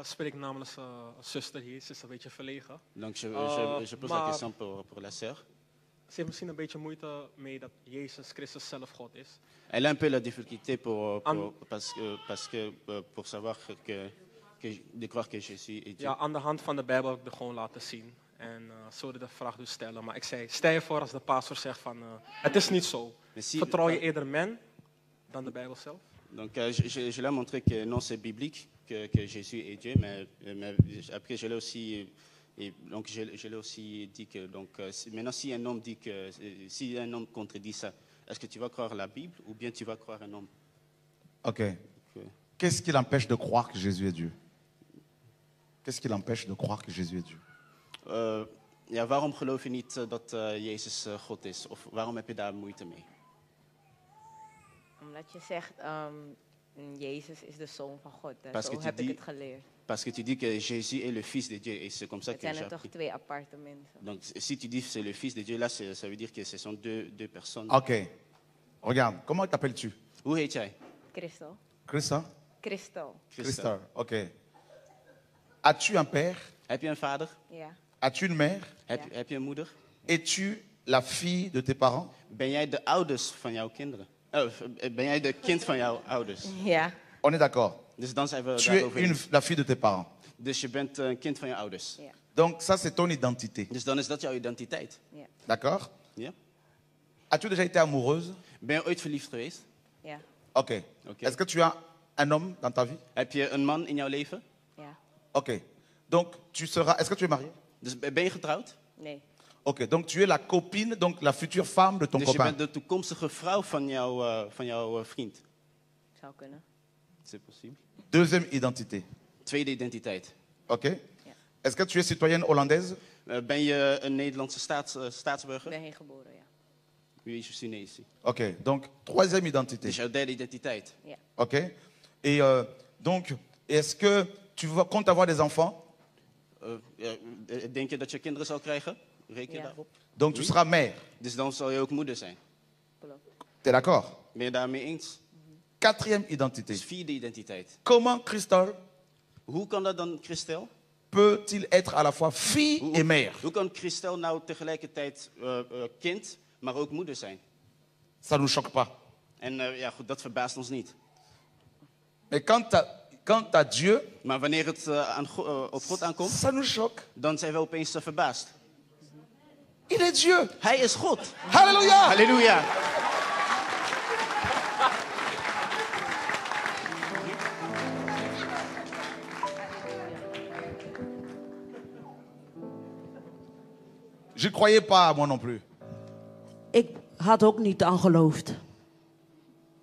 Spreek namens zuster hier, ze is een beetje verlegen. Donc je pose la question pour la sœur. Ze heeft misschien een beetje moeite mee dat Jezus Christus zelf God is. Elle a un peu la difficulté pour savoir de croire que Jésus est Dieu. Ja, aan de hand van de Bijbel heb ik het gewoon laten zien. En ze wilde de vraag dus stellen. Maar ik zei, stel je voor als de pastor zegt van, het is niet zo. Vertrouw je eerder men dan de Bijbel zelf? Donc je l'ai montré que non, c'est biblique, que Jésus est Dieu, mais après je l'ai aussi, donc je l'ai aussi dit que donc maintenant si un homme dit que si un homme contredit ça, est-ce que tu vas croire la Bible ou bien tu vas croire un homme? Ok. Qu'est-ce qui l'empêche de croire que Jésus est Dieu? Qu'est-ce qui l'empêche de croire que Jésus est Dieu? Ja, waarom geloof je niet dat Jezus God is? Of waarom heb je daar moeite mee? Omdat je zegt, Jezus is de Zoon van God. Zo heb ik het geleerd. Parce que tu dis que Jésus est le Fils de Dieu et c'est comme ça que j'ai Het zijn er toch appris. twee aparte mensen. Donc si tu dis que c'est le Fils de Dieu, là ça veut dire que ce sont deux personnes. Ok. Regarde, comment t'appelles-tu? Hoe heet jij? Christel. Christa? Christel. Christa, ok. As-tu un père? Heb je een vader? Ja. As-tu une mère? Heb je een moeder? Es-tu la fille de tes parents? Ben jij de ouders van jouw kinderen? Ben jij de kind van jouw ouders? Ja. On est d'accord. Dus dan zijn we Tu daarover es eens. la fille de tes parents. Dus je bent een kind van je ouders. Ja. Donc ça, c'est ton identité. Dus dan is dat jouw identiteit. Ja. D'accord? Ja? As-tu déjà été amoureuse? Ben je ooit verliefd geweest? Ja. Ok. Ok. Est-ce que tu as un homme dans ta vie? Heb je een man in jouw leven? Ja. Ok. Donc tu seras... Est-ce que tu es marié? Dus ben je getrouwd? Nee. Ok. Donc tu es la copine, donc la future femme de ton Dus je copain. bent de toekomstige vrouw van jouw vriend. Zou kunnen. C'est possible. Deuxième identité. Tweede identiteit. Ok. Est-ce que tu es citoyenne hollandaise? Ben je een Nederlandse staatsburger? Ik ben hier geboren, ja. Oui, je suis né ici. Ok. Donc troisième identité. Dus jouw derde identiteit. Ja. Ok. Et donc, est-ce que tu comptes avoir des enfants? Denk je dat je kinderen zal krijgen? Reken je Ja. daarop? Donc tu seras mère. Dus dan zal je ook moeder zijn. Klopt. T'es d'accord? Ben je daarmee eens? Quatrième identité. Dus vierde identiteit. Comment Christophe Hoe kan dat dan, Christel? peut-il être à la fois fille et mère? Hoe kan Christel nou tegelijkertijd kind, maar ook moeder zijn? Ça ne nous choque pas. En ja, goed, dat verbaast ons niet. Mais quant à Dieu, Maar wanneer het op God aankomt, ça nous choque. dan zijn we opeens verbaasd. Il est Dieu. Hij is God. Alléluia. Halleluja. Je ne croyais pas, moi non plus. Ik had ook niet aan geloofd.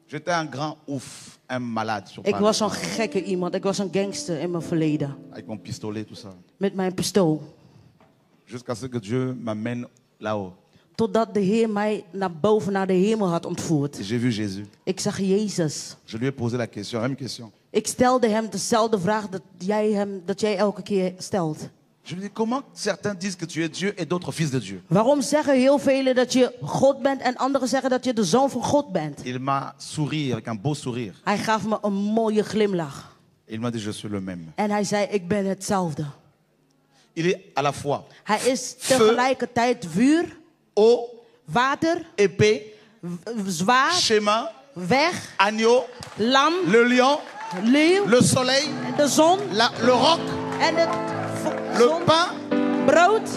J'étais un grand ouf, un malade. Sur Ik Paris. was zo'n gekke iemand. Ik was een gangster in mijn verleden. Avec mon pistolet, tout ça. Met mijn pistool. Jusqu'à ce que Dieu m'amène là-haut. Totdat de Heer mij naar boven naar de hemel had ontvoerd. Et j'ai vu Jésus. Ik zag Jezus. Je lui ai posé la question, la même question. Ik stelde hem dezelfde vraag dat jij elke keer stelt. Je lui dis, comment certains disent que tu es Dieu et d'autres fils de Dieu? Waarom zeggen heel velen dat je God bent en anderen zeggen dat je de zoon van God bent? Il m'a souri avec un beau sourire. Hij gaf me een mooie glimlach. Et il m'a dit, je suis le même. En hij zei, ik ben hetzelfde. Il est à la fois Hij is tegelijkertijd vuur, eau, water, épée, zwaard, schéma, weg, agneau, lam, le lion, leeuw, le soleil, de zon le roc, en het le zon, pain, brood,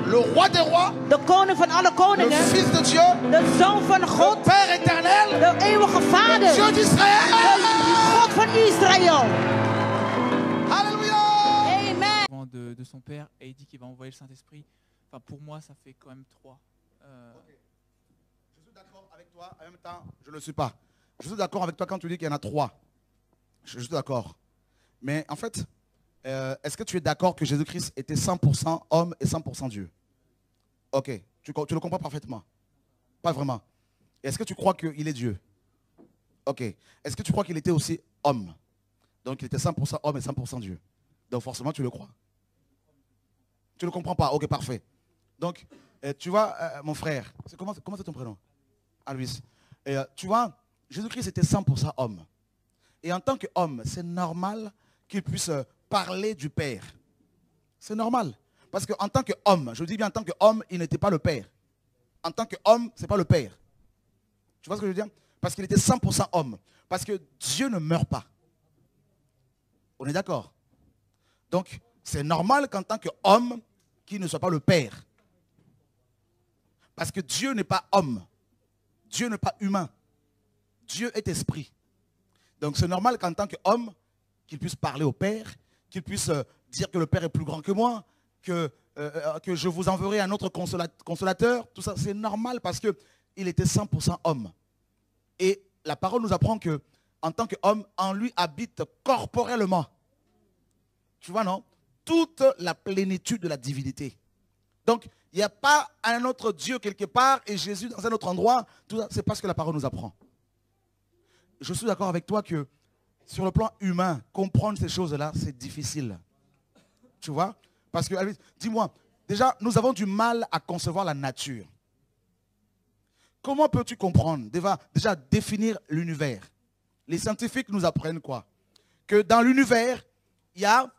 le roi des rois, de koning van alle le koningen, fils de Dieu, de zoon van le God, Père éternel, de eeuwige vader, Dieu d'Israël. de God van Israël. Alléluia. Amen. De son père et il dit qu'il va envoyer le Saint-Esprit. Enfin, pour moi, ça fait quand même 3. Je suis d'accord avec toi, en même temps, je ne le suis pas. Je suis d'accord avec toi quand tu dis qu'il y en a 3. Je suis d'accord. Mais en fait, est-ce que tu es d'accord que Jésus-Christ était 100% homme et 100% Dieu? Ok, tu le comprends parfaitement. Pas vraiment. Est-ce que tu crois qu'il est Dieu? Ok. Est-ce que tu crois qu'il était aussi homme? Donc il était 100% homme et 100% Dieu. Donc forcément tu le crois. Tu ne le comprends pas? Ok, parfait. Donc, tu vois, mon frère, comment c'est ton prénom? Alois. Tu vois, Jésus-Christ était 100% homme. Et en tant qu'homme, c'est normal qu'il puisse parler du Père. C'est normal. Parce qu'en tant qu'homme, je dis bien en tant qu'homme, il n'était pas le Père. En tant qu'homme, ce n'est pas le Père. Tu vois ce que je veux dire? Parce qu'il était 100% homme. Parce que Dieu ne meurt pas. On est d'accord? Donc, c'est normal qu'en tant qu'homme, qu'il ne soit pas le Père. Parce que Dieu n'est pas homme. Dieu n'est pas humain. Dieu est esprit. Donc, c'est normal qu'en tant qu'homme, qu'il puisse parler au Père, qu'il puisse dire que le Père est plus grand que moi, que je vous enverrai un autre consolateur. Tout ça, c'est normal parce qu'il était 100% homme. Et la parole nous apprend que en tant qu'homme, en lui habite corporellement. Tu vois, non? Toute la plénitude de la divinité. Donc, il n'y a pas un autre Dieu quelque part et Jésus dans un autre endroit. Tout ça, c'est pas ce que la parole nous apprend. Je suis d'accord avec toi que sur le plan humain, comprendre ces choses-là, c'est difficile. Tu vois? Parce que, dis-moi, déjà, nous avons du mal à concevoir la nature. Comment peux-tu comprendre? Déjà, définir l'univers. Les scientifiques nous apprennent quoi? Que dans l'univers, il y a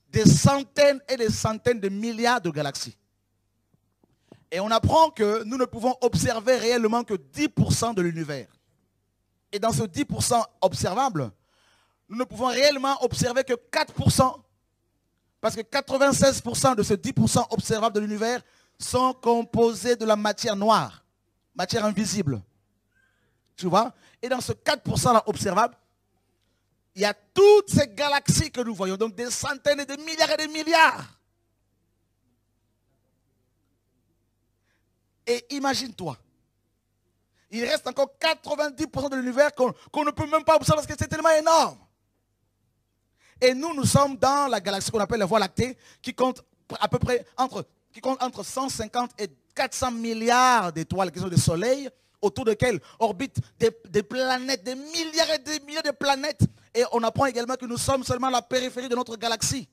des centaines et des centaines de milliards de galaxies. Et on apprend que nous ne pouvons observer réellement que 10% de l'univers. Et dans ce 10% observable, nous ne pouvons réellement observer que 4%. Parce que 96% de ce 10% observable de l'univers sont composés de la matière noire, matière invisible. Tu vois? Et dans ce 4% là observable, il y a toutes ces galaxies que nous voyons, donc des centaines et des milliards. Et imagine-toi, il reste encore 90% de l'univers qu'on ne peut même pas observer parce que c'est tellement énorme. Et nous sommes dans la galaxie qu'on appelle la Voie lactée, qui compte à peu près entre 150 et 400 milliards d'étoiles qui sont des soleils, autour desquels orbitent des planètes, des milliards et des milliards de planètes. Et on apprend également que nous sommes seulement la périphérie de notre galaxie.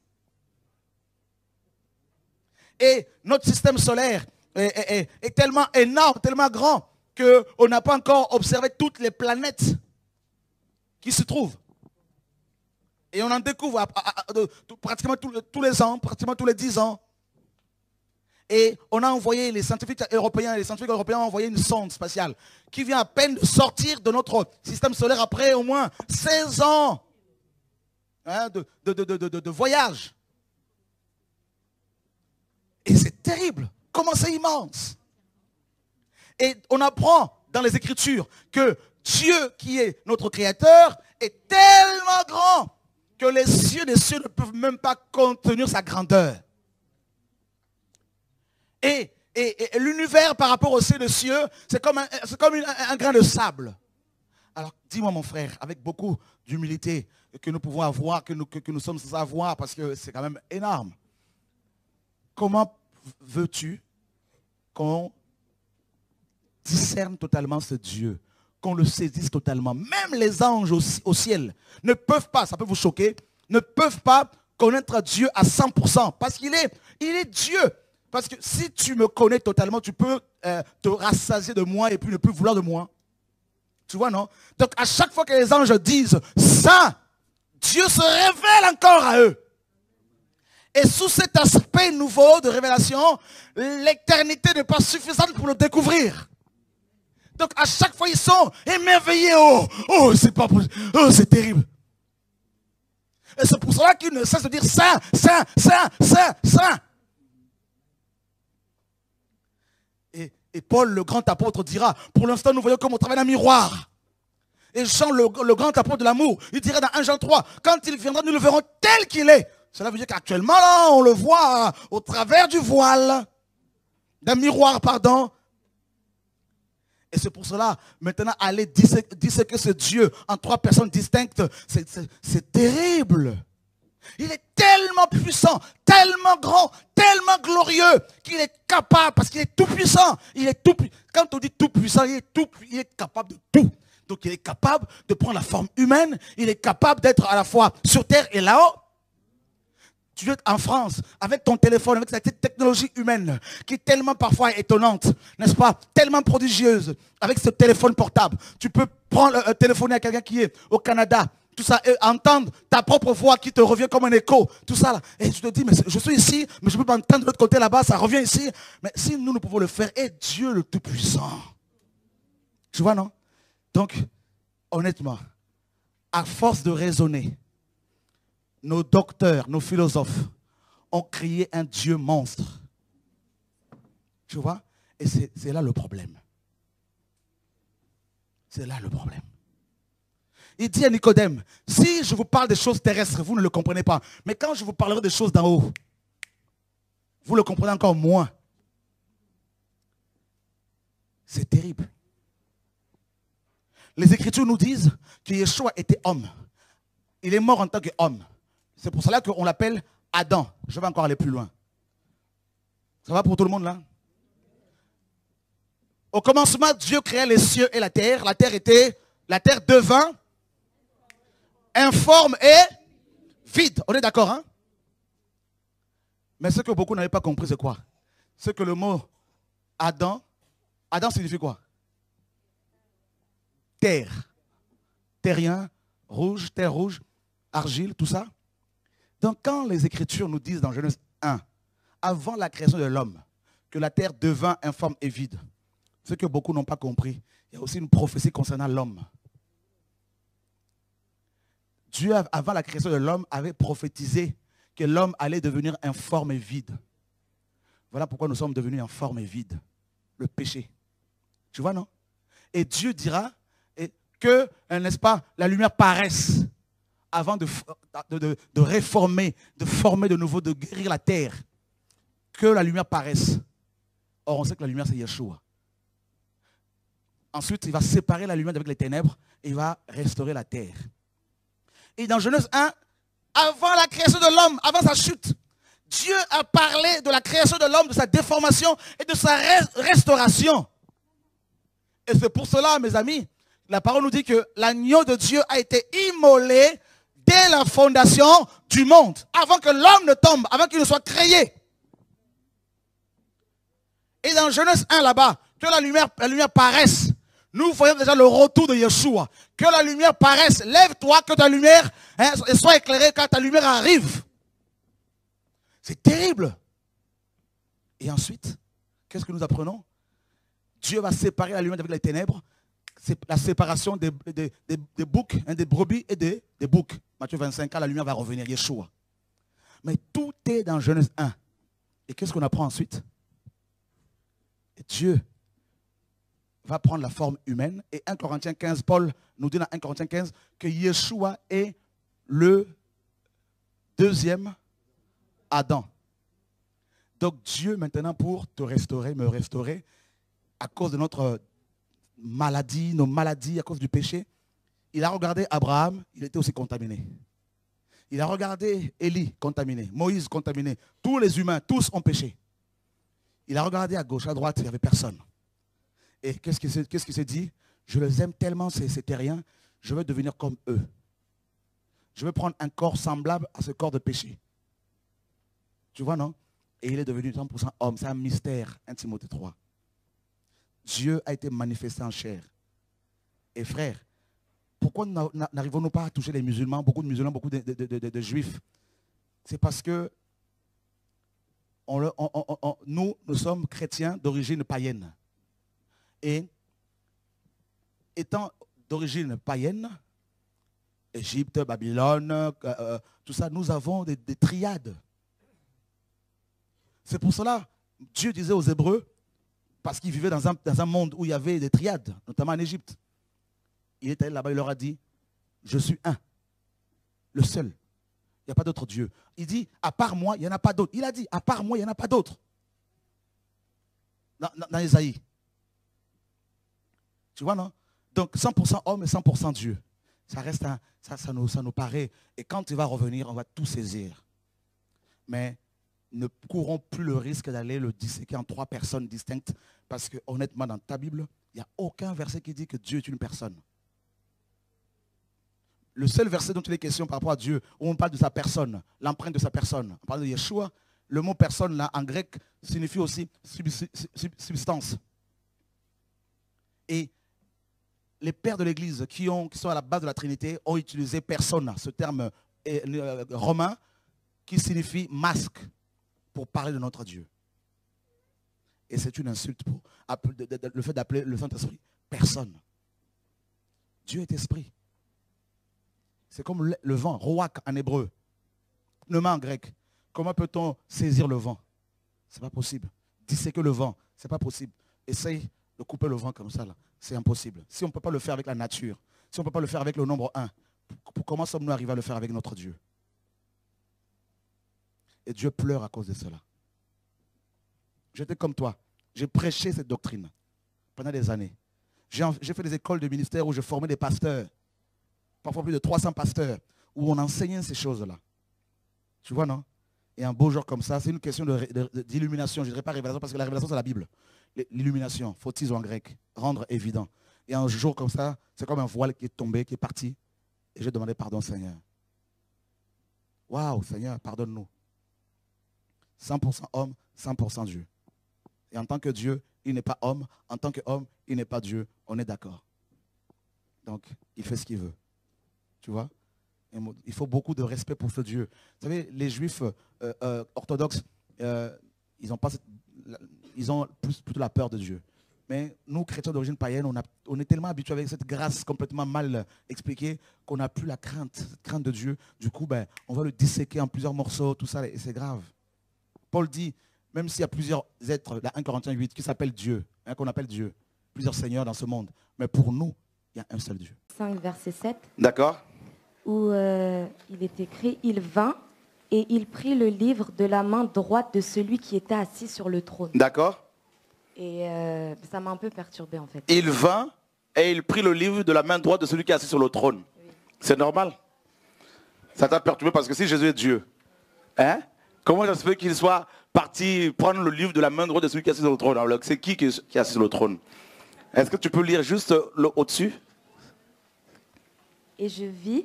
Et notre système solaire est tellement énorme, tellement grand, qu'on n'a pas encore observé toutes les planètes qui se trouvent. Et on en découvre pratiquement tous les ans, pratiquement tous les 10 ans. Et on a envoyé, les scientifiques européens ont envoyé une sonde spatiale qui vient à peine de sortir de notre système solaire après au moins 16 ans de voyage. Et c'est terrible. Comment c'est immense. Et on apprend dans les Écritures que Dieu, qui est notre Créateur, est tellement grand que les cieux des cieux ne peuvent même pas contenir sa grandeur. Et l'univers par rapport aux cieux des cieux, c'est comme un grain de sable. Alors dis-moi mon frère, avec beaucoup d'humilité que nous pouvons avoir, que nous sommes sans avoir, parce que c'est quand même énorme. Comment veux-tu qu'on discerne totalement ce Dieu, qu'on le saisisse totalement? Même les anges au ciel ne peuvent pas, ça peut vous choquer, ne peuvent pas connaître Dieu à 100%, parce qu'il est Dieu. Parce que si tu me connais totalement, tu peux te rassasier de moi et puis ne plus vouloir de moi. Tu vois, non? Donc à chaque fois que les anges disent ça, Dieu se révèle encore à eux. Et sous cet aspect nouveau de révélation, l'éternité n'est pas suffisante pour le découvrir. Donc à chaque fois ils sont émerveillés. Oh, c'est pas possible. Oh, c'est terrible. Et c'est pour cela qu'ils ne cessent de dire saint, saint, saint, saint, saint. Et Paul, le grand apôtre, dira, pour l'instant nous voyons comme au travers d'un miroir. Et Jean, le grand apôtre de l'amour, il dira dans 1 Jean 3, quand il viendra, nous le verrons tel qu'il est. Cela veut dire qu'actuellement, là, on le voit au travers du voile, d'un miroir, pardon. Et c'est pour cela, maintenant, aller disséquer ce Dieu en 3 personnes distinctes, c'est terrible. Il est tellement puissant, tellement grand, tellement glorieux qu'il est capable, parce qu'il est tout puissant. Quand on dit tout puissant, il est capable de tout. Donc il est capable de prendre la forme humaine, il est capable d'être à la fois sur terre et là-haut. Tu es en France, avec ton téléphone, avec cette technologie humaine, qui est tellement parfois étonnante, n'est-ce pas, tellement prodigieuse, avec ce téléphone portable. Tu peux téléphoner à quelqu'un qui est au Canada, tout ça, et entendre ta propre voix qui te revient comme un écho, tout ça là. Et tu te dis, mais je suis ici, mais je peux pas entendre de l'autre côté là-bas, ça revient ici. Mais si nous pouvons le faire, et Dieu le Tout-Puissant. Tu vois, non? Donc, honnêtement, à force de raisonner, nos docteurs, nos philosophes ont créé un Dieu monstre. Tu vois? Et c'est là le problème. C'est là le problème. Il dit à Nicodème, si je vous parle des choses terrestres, vous ne le comprenez pas. Mais quand je vous parlerai des choses d'en haut, vous le comprenez encore moins. C'est terrible. Les Écritures nous disent que Yeshua était homme. Il est mort en tant qu'homme. C'est pour cela qu'on l'appelle Adam. Je vais encore aller plus loin. Ça va pour tout le monde là? Au commencement, Dieu créa les cieux et la terre. La terre devint informe et vide. On est d'accord, hein? Mais ce que beaucoup n'avaient pas compris, c'est quoi? C'est que le mot Adam signifie quoi? Terre. Terrien, rouge, terre rouge, argile, tout ça. Donc quand les Écritures nous disent dans Genèse 1, avant la création de l'homme, que la terre devint informe et vide, ce que beaucoup n'ont pas compris, il y a aussi une prophétie concernant l'homme. Dieu, avant la création de l'homme, avait prophétisé que l'homme allait devenir informe et vide. Voilà pourquoi nous sommes devenus informes et vides. Le péché. Tu vois, non? Et Dieu dira que, n'est-ce pas, la lumière paraisse avant de réformer, de former de nouveau, de guérir la terre. Que la lumière paraisse. Or, on sait que la lumière, c'est Yeshua. Ensuite, il va séparer la lumière avec les ténèbres et il va restaurer la terre. Et dans Genèse 1, avant la création de l'homme, avant sa chute, Dieu a parlé de la création de l'homme, de sa déformation et de sa restauration. Et c'est pour cela, mes amis, la parole nous dit que l'agneau de Dieu a été immolé dès la fondation du monde, avant que l'homme ne tombe, avant qu'il ne soit créé. Et dans Genèse 1 là-bas, que la lumière paraisse. Nous voyons déjà le retour de Yeshua. Que la lumière paraisse. Lève-toi, que ta lumière soit éclairée quand ta lumière arrive. C'est terrible. Et ensuite, qu'est-ce que nous apprenons? Dieu va séparer la lumière avec les ténèbres. C'est la séparation des boucs, des brebis et des boucs. Matthieu 25, quand la lumière va revenir, Yeshua. Mais tout est dans Genèse 1. Et qu'est-ce qu'on apprend ensuite? Et Dieu va prendre la forme humaine. Et 1 Corinthiens 15, Paul nous dit dans 1 Corinthiens 15 que Yeshua est le deuxième Adam. Donc Dieu maintenant pour te restaurer, me restaurer, à cause de notre maladie, nos maladies, à cause du péché, il a regardé Abraham, il était aussi contaminé. Il a regardé Élie, contaminé, Moïse, contaminé. Tous les humains, tous ont péché. Il a regardé à gauche, à droite, il n'y avait personne. Et qu'est-ce qu'il s'est dit? Je les aime tellement, ces terriens, je veux devenir comme eux. Je veux prendre un corps semblable à ce corps de péché. Tu vois, non? Et il est devenu 100% homme. C'est un mystère, 1 Timothée 3. Dieu a été manifesté en chair. Et frère, pourquoi n'arrivons-nous pas à toucher les musulmans, beaucoup de musulmans, beaucoup de juifs? C'est parce que nous sommes chrétiens d'origine païenne. Et étant d'origine païenne, Égypte, Babylone, tout ça, nous avons des triades. C'est pour cela, Dieu disait aux Hébreux, parce qu'ils vivaient dans un monde où il y avait des triades, notamment en Égypte. Il est allé là-bas, il leur a dit, je suis un, le seul. Il n'y a pas d'autre Dieu. Il dit, à part moi, il n'y en a pas d'autre. Il a dit, à part moi, il n'y en a pas d'autre. Dans Ésaïe. Tu vois, non? Donc 100% homme et 100% Dieu. Ça reste ça nous paraît. Et quand il va revenir, on va tout saisir. Mais ne courons plus le risque d'aller le disséquer en 3 personnes distinctes. Parce que honnêtement, dans ta Bible, il n'y a aucun verset qui dit que Dieu est une personne. Le seul verset dont il est question par rapport à Dieu, où on parle de sa personne, l'empreinte de sa personne, on parle de Yeshua, le mot personne là en grec signifie aussi substance. Et les pères de l'Église qui sont à la base de la Trinité ont utilisé persona, ce terme romain qui signifie masque, pour parler de notre Dieu. Et c'est une insulte pour le fait d'appeler le Saint-Esprit personne. Dieu est esprit. C'est comme le vent, roak en hébreu, pneuma en grec. Comment peut-on saisir le vent? Ce n'est pas possible. Disséquer le vent, ce n'est pas possible. Essaye de couper le vent comme ça, là. C'est impossible. Si on ne peut pas le faire avec la nature, si on ne peut pas le faire avec le nombre 1, comment sommes-nous arrivés à le faire avec notre Dieu? Et Dieu pleure à cause de cela. J'étais comme toi. J'ai prêché cette doctrine pendant des années. J'ai fait des écoles de ministère où je formais des pasteurs, parfois plus de 300 pasteurs, où on enseignait ces choses-là. Tu vois, non? Et un beau jour comme ça, c'est une question d'illumination. Je ne dirais pas révélation parce que la révélation, c'est la Bible. L'illumination, photizo en grec, rendre évident. Et un jour comme ça, c'est comme un voile qui est tombé, qui est parti. Et j'ai demandé pardon, Seigneur. Waouh, Seigneur, pardonne-nous. 100% homme, 100% Dieu. Et en tant que Dieu, il n'est pas homme. En tant qu'homme, il n'est pas Dieu. On est d'accord. Donc, il fait ce qu'il veut. Tu vois? Il faut beaucoup de respect pour ce Dieu. Vous savez, les Juifs orthodoxes, ils ont plutôt la peur de Dieu. Mais nous, chrétiens d'origine païenne, on est tellement habitués avec cette grâce complètement mal expliquée qu'on n'a plus la crainte de Dieu. Du coup, on va le disséquer en plusieurs morceaux, tout ça, et c'est grave. Paul dit, même s'il y a plusieurs êtres, la 1 Corinthiens 8, qui s'appellent Dieu, qu'on appelle Dieu, plusieurs seigneurs dans ce monde, mais pour nous, il y a un seul Dieu. 5, verset 7. D'accord. Où il est écrit, il vint et il prit le livre de la main droite de celui qui était assis sur le trône. D'accord. Et ça m'a un peu perturbée en fait. Il vint et il prit le livre de la main droite de celui qui est assis sur le trône. Oui. C'est normal. Ça t'a perturbé parce que si Jésus est Dieu, hein? Comment ça se fait qu'il soit parti prendre le livre de la main droite de celui qui est assis sur le trône? Alors, c'est qui est assis sur le trône? Est-ce que tu peux lire juste le au-dessus? Et je vis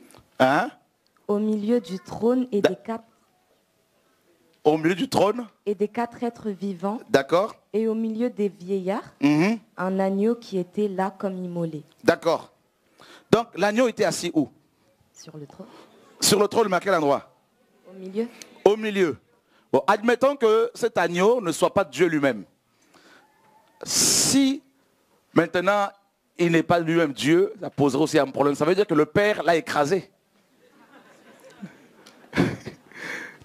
au milieu du trône et des quatre... Au milieu du trône et des 4 êtres vivants. D'accord. Et au milieu des vieillards, un agneau qui était là comme immolé. D'accord. Donc l'agneau était assis où? Sur le trône. Sur le trône, mais à quel endroit? Au milieu. Au milieu. Bon, admettons que cet agneau ne soit pas Dieu lui-même. Si maintenant il n'est pas lui-même Dieu, ça poserait aussi un problème. Ça veut dire que le Père l'a écrasé.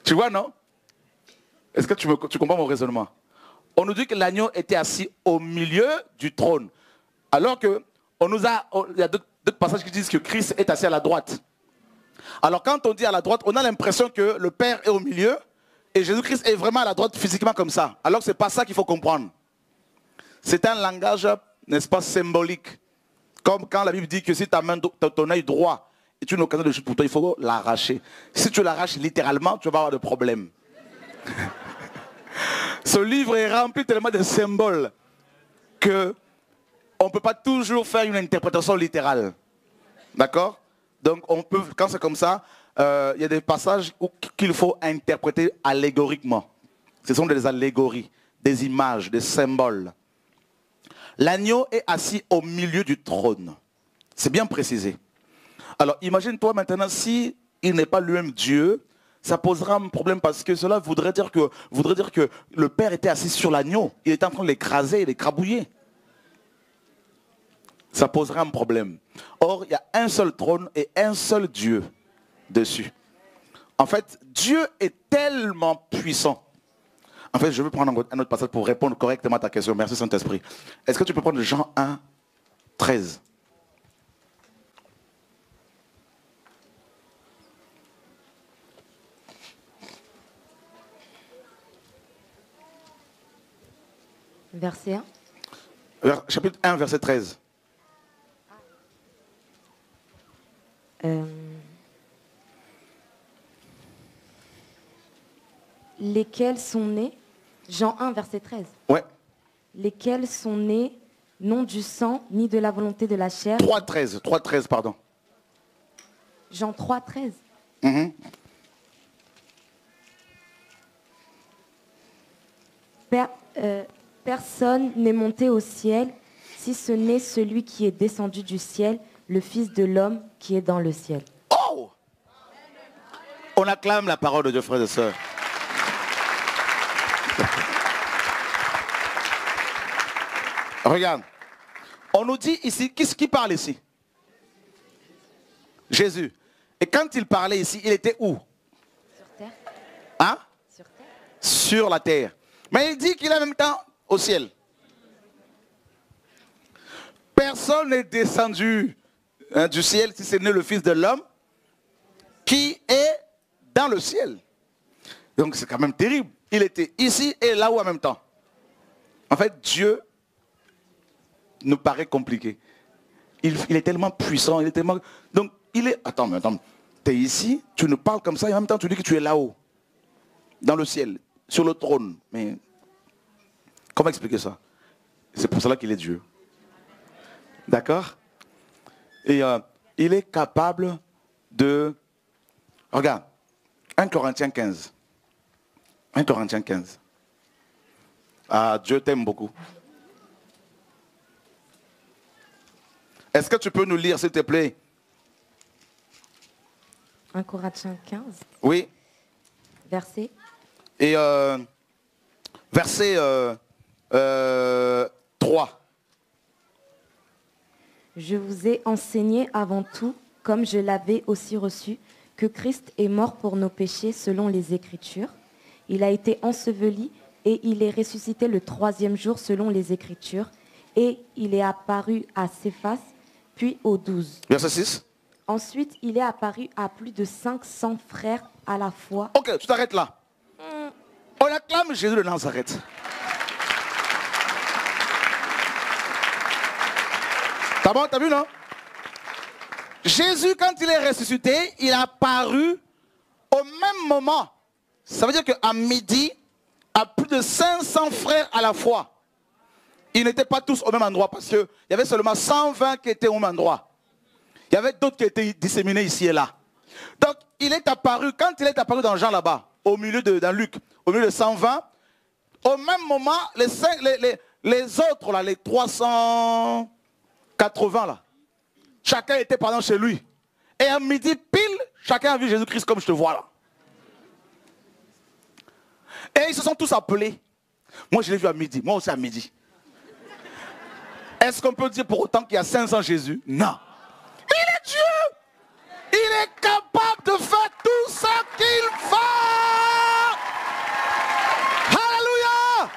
Tu vois, non? Est-ce que tu comprends mon raisonnement? On nous dit que l'agneau était assis au milieu du trône. Alors que il y a d'autres passages qui disent que Christ est assis à la droite. Alors quand on dit à la droite, on a l'impression que le Père est au milieu et Jésus-Christ est vraiment à la droite physiquement comme ça. Alors que ce n'est pas ça qu'il faut comprendre. C'est un langage, n'est-ce pas, symbolique. Comme quand la Bible dit que si ta main, ton œil droit est une occasion de chute pour toi, il faut l'arracher. Si tu l'arraches littéralement, tu vas avoir des problèmes. Ce livre est rempli tellement de symboles que on ne peut pas toujours faire une interprétation littérale. D'accord? Donc on peut, quand c'est comme ça, il y a des passages qu'il faut interpréter allégoriquement. Ce sont des allégories, des images, des symboles. L'agneau est assis au milieu du trône. C'est bien précisé. Alors imagine-toi maintenant, si il n'est pas lui-même Dieu, ça posera un problème parce que cela voudrait dire que le Père était assis sur l'agneau. Il était en train de l'écraser, de l'écrabouiller. Ça poserait un problème. Or, il y a un seul trône et un seul Dieu dessus. En fait, Dieu est tellement puissant. En fait, je veux prendre un autre passage pour répondre correctement à ta question. Merci Saint-Esprit. Est-ce que tu peux prendre Jean 1, 13 ? Verset 1. Chapitre 1, verset 13. Lesquels sont nés, Jean 1, verset 13. Ouais. Lesquels sont nés non du sang, ni de la volonté de la chair. 3,13, pardon. Jean 3, 13. Personne n'est monté au ciel, si ce n'est celui qui est descendu du ciel, le Fils de l'homme qui est dans le ciel. Oh! On acclame la parole de Dieu, frères et sœurs. Regarde. On nous dit ici, qui parle ici? Jésus. Et quand il parlait ici, il était où? Sur terre. Hein? Sur terre. Sur la terre. Mais il dit qu'il est en même temps au ciel. Personne n'est descendu du ciel si ce n'est le Fils de l'homme qui est dans le ciel. Donc c'est quand même terrible. Il était ici et là-haut en même temps. En fait, Dieu nous paraît compliqué. Il est tellement puissant, il est tellement... Donc, il est... Attends, tu es ici, tu nous parles comme ça et en même temps tu dis que tu es là-haut, dans le ciel, sur le trône. Mais comment expliquer ça? C'est pour cela qu'il est Dieu. D'accord? Et il est capable de... Regarde, 1 Corinthiens 15. 1 Corinthiens 15. Ah, Dieu t'aime beaucoup. Est-ce que tu peux nous lire, s'il te plaît? 1 Corinthiens 15. Oui. Verset. Et verset 3. Je vous ai enseigné avant tout, comme je l'avais aussi reçu, que Christ est mort pour nos péchés selon les Écritures. Il a été enseveli et il est ressuscité le 3e jour selon les Écritures. Et il est apparu à Céphas, puis aux 12. Verset 6. Ensuite, il est apparu à plus de 500 frères à la fois. Ok, tu t'arrêtes là. On acclame Jésus de Nazareth. T'as vu, non? Jésus, quand il est ressuscité, il est apparu au même moment. Ça veut dire qu'à midi, à plus de 500 frères à la fois. Ils n'étaient pas tous au même endroit parce qu'il y avait seulement 120 qui étaient au même endroit. Il y avait d'autres qui étaient disséminés ici et là. Donc, il est apparu, quand il est apparu dans Jean là-bas, dans Luc, au milieu de 120, au même moment, les autres, là, les 380, là, chacun était par exemple chez lui. Et à midi pile, chacun a vu Jésus-Christ comme je te vois là. Et ils se sont tous appelés. Moi, je l'ai vu à midi, moi aussi à midi. Est-ce qu'on peut dire pour autant qu'il y a 500 Jésus? Non. Mais il est Dieu. Il est capable de faire tout ce qu'il fait. Alléluia.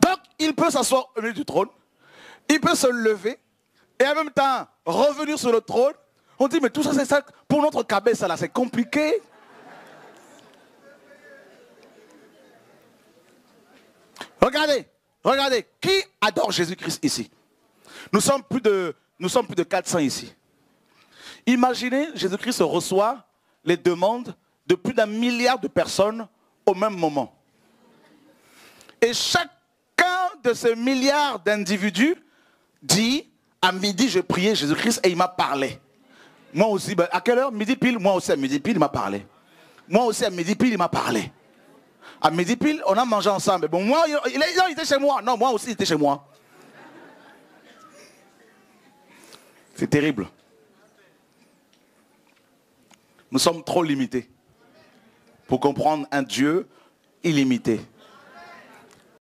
Donc, il peut s'asseoir au milieu du trône. Il peut se lever. Et en même temps, revenir sur le trône. On dit, mais tout ça, c'est ça. Pour notre cabesse, là, c'est compliqué. Regardez, qui adore Jésus-Christ ici? Nous sommes plus de 400 ici. Imaginez, Jésus-Christ reçoit les demandes de plus d'1 milliard de personnes au même moment. Et chacun de ces milliards d'individus dit, à midi, je priais Jésus-Christ et il m'a parlé. Moi aussi, à quelle heure? Midi pile, moi aussi à midi pile, il m'a parlé. Moi aussi à midi pile, il m'a parlé. À midi pile, on a mangé ensemble. Bon, moi, il était chez moi. Non, moi aussi, il était chez moi. C'est terrible. Nous sommes trop limités pour comprendre un Dieu illimité.